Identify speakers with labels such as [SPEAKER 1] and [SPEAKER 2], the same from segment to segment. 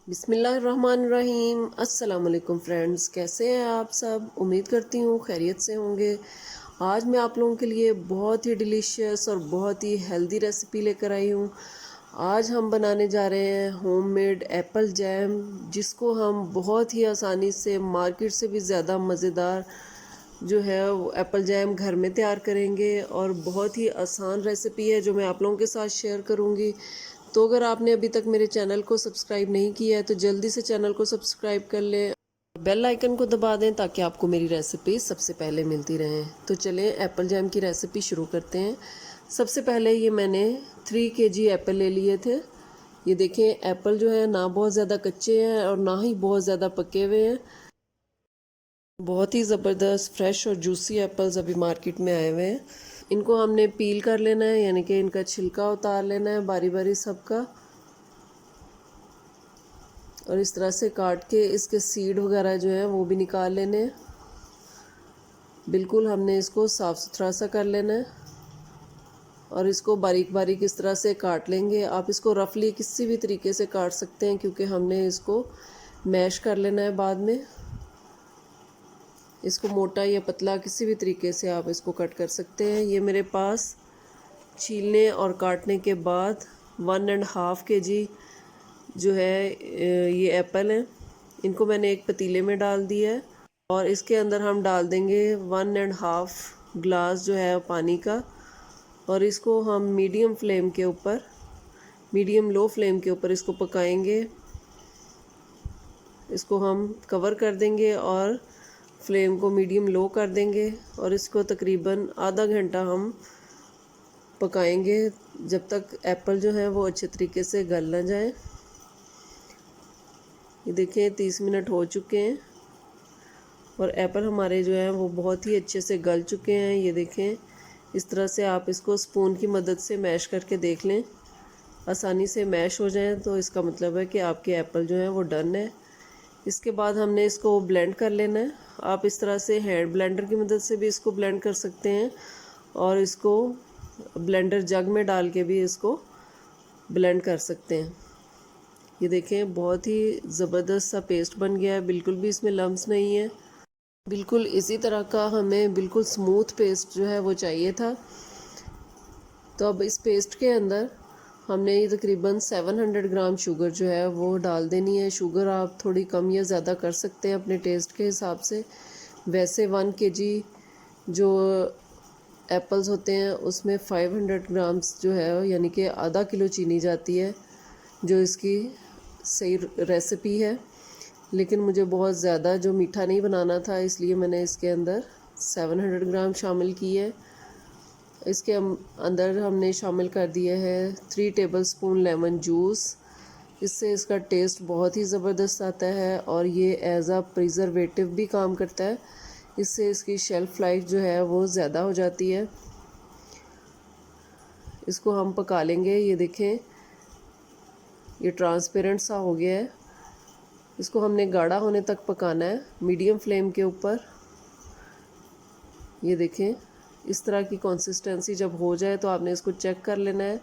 [SPEAKER 1] बिस्मिल्लाहिर्रहमानिर्रहीम। अस्सलाम वालेकुम फ्रेंड्स, कैसे हैं आप सब? उम्मीद करती हूँ खैरियत से होंगे। आज मैं आप लोगों के लिए बहुत ही डिलीशियस और बहुत ही हेल्दी रेसिपी लेकर आई हूँ। आज हम बनाने जा रहे हैं होममेड एप्पल जैम, जिसको हम बहुत ही आसानी से मार्केट से भी ज़्यादा मज़ेदार जो है वो एप्पल जैम घर में तैयार करेंगे। और बहुत ही आसान रेसिपी है जो मैं आप लोगों के साथ शेयर करूँगी। तो अगर आपने अभी तक मेरे चैनल को सब्सक्राइब नहीं किया है तो जल्दी से चैनल को सब्सक्राइब कर लें, बेल आइकन को दबा दें ताकि आपको मेरी रेसिपी सबसे पहले मिलती रहे। तो चलें एप्पल जैम की रेसिपी शुरू करते हैं। सबसे पहले ये मैंने 3 kg एप्पल ले लिए थे। ये देखें, एप्पल जो है ना बहुत ज़्यादा कच्चे हैं और ना ही बहुत ज़्यादा पके हुए हैं। बहुत ही ज़बरदस्त फ्रेश और जूसी एप्पल्स अभी मार्केट में आए हुए हैं। इनको हमने पील कर लेना है, यानी कि इनका छिलका उतार लेना है बारी बारी सबका, और इस तरह से काट के इसके सीड वगैरह जो है वो भी निकाल लेने हैं। बिल्कुल हमने इसको साफ़ सुथरा सा कर लेना है और इसको बारीक बारीक इस तरह से काट लेंगे। आप इसको रफली किसी भी तरीके से काट सकते हैं क्योंकि हमने इसको मैश कर लेना है बाद में। इसको मोटा या पतला किसी भी तरीके से आप इसको कट कर सकते हैं। ये मेरे पास छीलने और काटने के बाद 1.5 kg जो है ये एप्पल हैं। इनको मैंने एक पतीले में डाल दिया है और इसके अंदर हम डाल देंगे 1.5 ग्लास जो है पानी का, और इसको हम मीडियम लो फ्लेम के ऊपर इसको पकाएंगे। इसको हम कवर कर देंगे और फ्लेम को मीडियम लो कर देंगे और इसको तकरीबन आधा घंटा हम पकाएंगे जब तक एप्पल जो है वो अच्छे तरीके से गल ना जाए। ये देखें 30 मिनट हो चुके हैं और एप्पल हमारे जो है वो बहुत ही अच्छे से गल चुके हैं। ये देखें, इस तरह से आप इसको स्पून की मदद से मैश करके देख लें। आसानी से मैश हो जाए तो इसका मतलब है कि आपके एप्पल जो है वो डन है। इसके बाद हमने इसको ब्लेंड कर लेना है। आप इस तरह से हैंड ब्लेंडर की मदद से भी इसको ब्लेंड कर सकते हैं और इसको ब्लेंडर जग में डाल के भी इसको ब्लेंड कर सकते हैं। ये देखें, बहुत ही ज़बरदस्त सा पेस्ट बन गया है, बिल्कुल भी इसमें लम्स नहीं है। बिल्कुल इसी तरह का हमें बिल्कुल स्मूथ पेस्ट जो है वो चाहिए था। तो अब इस पेस्ट के अंदर हमने ये तकरीबन 700 ग्राम शुगर जो है वो डाल देनी है। शुगर आप थोड़ी कम या ज़्यादा कर सकते हैं अपने टेस्ट के हिसाब से। वैसे 1 kg जो एप्पल्स होते हैं उसमें 500 ग्राम्स जो है यानी कि आधा किलो चीनी जाती है, जो इसकी सही रेसिपी है। लेकिन मुझे बहुत ज़्यादा जो मीठा नहीं बनाना था, इसलिए मैंने इसके अंदर 700 ग्राम शामिल की है। इसके अंदर हमने शामिल कर दिए हैं 3 टेबलस्पून लेमन जूस। इससे इसका टेस्ट बहुत ही ज़बरदस्त आता है और ये एज आ प्रिजर्वेटिव भी काम करता है। इससे इसकी शेल्फ़ लाइफ जो है वो ज़्यादा हो जाती है। इसको हम पका लेंगे। ये देखें, ये ट्रांसपेरेंट सा हो गया है। इसको हमने गाढ़ा होने तक पकाना है मीडियम फ्लेम के ऊपर। ये देखें, इस तरह की कंसिस्टेंसी जब हो जाए तो आपने इसको चेक कर लेना है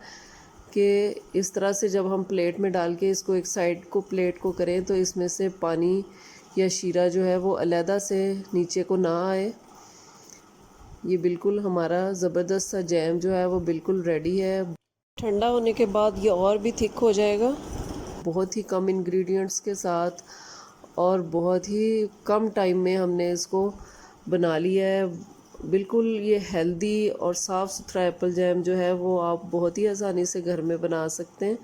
[SPEAKER 1] कि इस तरह से जब हम प्लेट में डाल के इसको एक साइड को प्लेट को करें तो इसमें से पानी या शीरा जो है वो अलहदा से नीचे को ना आए। ये बिल्कुल हमारा ज़बरदस्त सा जैम जो है वो बिल्कुल रेडी है। ठंडा होने के बाद ये और भी थिक हो जाएगा, बहुत ही कम इंग्रेडिएंट्स के साथ और बहुत ही कम टाइम में हमने इसको बना लिया है। बिल्कुल ये हेल्दी और साफ़ सुथरा एप्पल जैम जो है वो आप बहुत ही आसानी से घर में बना सकते हैं।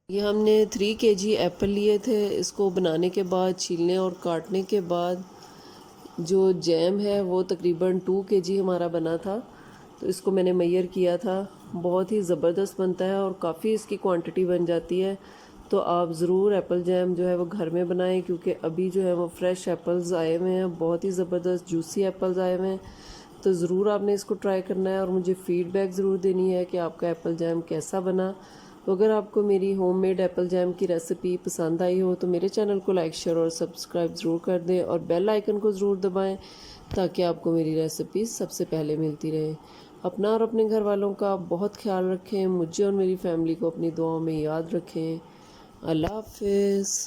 [SPEAKER 1] ये हमने 3 kg एप्पल लिए थे। इसको बनाने के बाद, छीलने और काटने के बाद जो जैम है वो तकरीबन 2 kg हमारा बना था। तो इसको मैंने मेजर किया था। बहुत ही ज़बरदस्त बनता है और काफ़ी इसकी क्वांटिटी बन जाती है। तो आप ज़रूर एप्पल जैम जो है वो घर में बनाएं क्योंकि अभी जो है वो फ्रेश एप्पल्स आए हुए हैं, बहुत ही ज़बरदस्त जूसी एप्पल्स आए हुए हैं। तो ज़रूर आपने इसको ट्राई करना है और मुझे फ़ीडबैक ज़रूर देनी है कि आपका एप्पल जैम कैसा बना। तो अगर आपको मेरी होममेड एप्पल जैम की रेसिपी पसंद आई हो तो मेरे चैनल को लाइक, शेयर और सब्सक्राइब ज़रूर कर दें और बेल आइकन को ज़रूर दबाएं ताकि आपको मेरी रेसिपी सबसे पहले मिलती रहे। अपना और अपने घर वालों का बहुत ख्याल रखें। मुझे और मेरी फैमिली को अपनी दुआओं में याद रखें। अल्लाह हाफ़िज़।